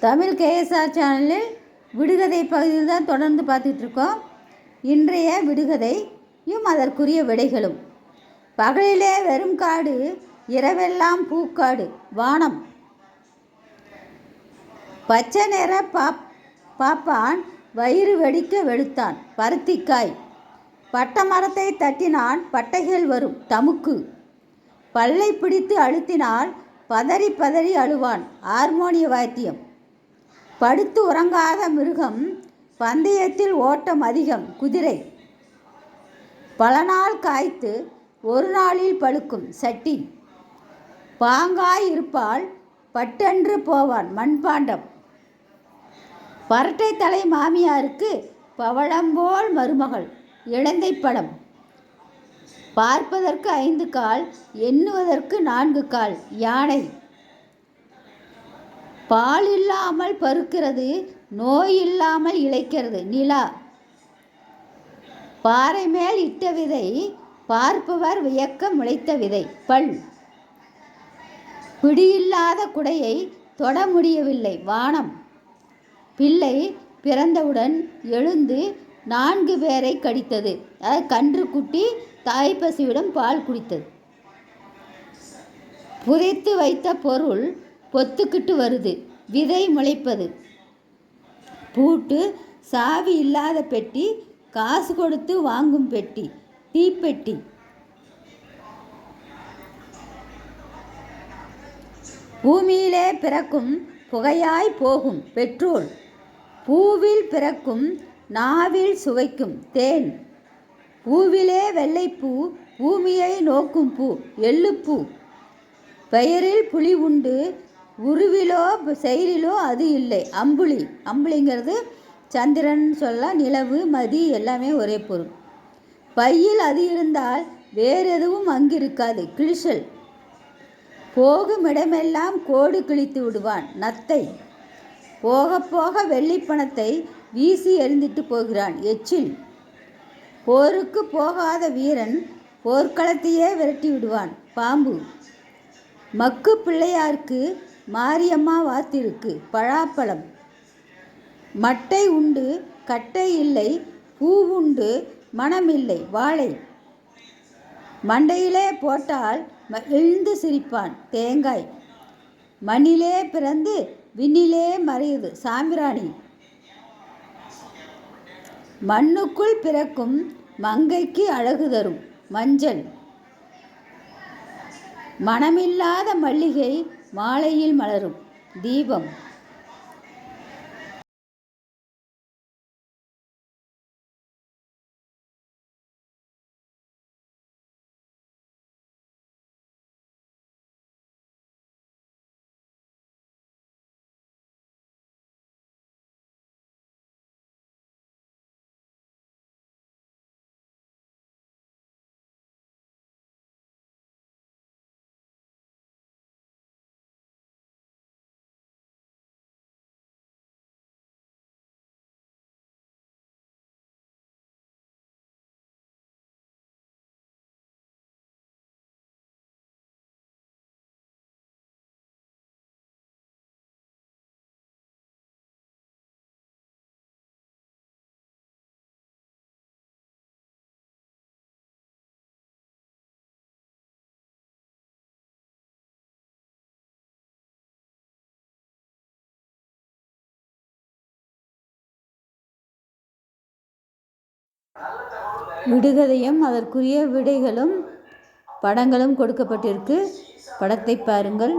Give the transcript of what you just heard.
Tamil KSR சேனலில் விடுகதை பகுதியில் தான் தொடர்ந்து பார்த்துட்ருக்கோம். இன்றைய விடுகதையும் அதற்குரிய விடைகளும். பகலிலே வெறும் காடு, இரவெல்லாம் பூக்காடு வானம். பச்சை நிற பாப்பான் வயிறு வெடிக்க வெளுத்தான் பருத்திக்காய். பட்ட மரத்தை தட்டினான் பட்டைகள் வரும் தமுக்கு. பல்லை பிடித்து அழுத்தினால் பதறி பதறி அழுவான் ஹார்மோனிய வாத்தியம். படுத்து உறங்காத மிருகம், பந்தயத்தில் ஓட்டம் அதிகம் குதிரை. பல நாள் காய்த்து ஒரு நாளில் பழுக்கும் சட்டி. பாங்காய் இருப்பால் பட்டென்று போவான் மண்பாண்டம். பரட்டை தலை மாமியாருக்கு பவளம்போல் மருமகள் இளந்தை படம். பார்ப்பதற்கு 5 கால், எண்ணுவதற்கு 4 கால் யானை. பால் இல்லாமல் பருக்கிறது, நோய் இல்லாமல் இளைக்கிறது நிலா. பாறை மேல் இட்ட விதை, பார்ப்பவர் வியக்க முளைத்த விதை பல். பிடியில்லாத குடையை தொட முடியவில்லை வானம். பிள்ளை பிறந்தவுடன் எழுந்து 4 பேரை கடித்தது. கன்று குட்டி தாய்ப்பசியுடன் பால் குடித்தது. புதைத்து வைத்த பொருள் பொத்துக்கிட்டு வருது விதை முளைப்பது. பூட்டு சாவி இல்லாத பெட்டி, காசு கொடுத்து வாங்கும் பெட்டி தீப்பெட்டி. பூமியிலே பிறக்கும் புகையாய் போகும் பெட்ரோல். பூவில் பிறக்கும் நாவில் சுவைக்கும் தேன். பூவிலே வெள்ளைப்பூ, பூமியை நோக்கும் பூ எள்ளுப்பூ. பெயரில் புலி உண்டு, உருவிலோ செயலிலோ அது இல்லை அம்புலி. அம்புலிங்கிறது சந்திரன் சொல்லலாம், நிலவு மதி எல்லாமே ஒரே பொருள். பையில் அது இருந்தால் வேறு எதுவும் அங்கிருக்காது கிழிசல். போகும் இடமெல்லாம் கோடு கிழித்து விடுவான் நத்தை. போக போக வெள்ளிப்பணத்தை வீசி எறிந்துட்டு போகிறான் எச்சில். போருக்கு போகாத வீரன் போர்க்களத்தையே விரட்டி விடுவான் பாம்பு. மக்கு பிள்ளையாருக்கு மாரியம்மா வாத்திருக்கு பழாப்பழம். மட்டை உண்டு கட்டை இல்லை, பூவுண்டு மனமில்லை வாழை. மண்டையிலே போட்டால் எழுந்து சிரிப்பான் தேங்காய். மண்ணிலே பிறந்து விண்ணிலே மறையுது சாம்பிராணி. மண்ணுக்குள் பிறக்கும் மங்கைக்கு அழகு தரும் மஞ்சள். மனமில்லாத மல்லிகை மாலையில் மலரும் தீபம். விடுகதையும் அதற்குரிய விடைகளும் படங்களும் கொடுக்கப்பட்டிருக்கு. படத்தை பாருங்கள்.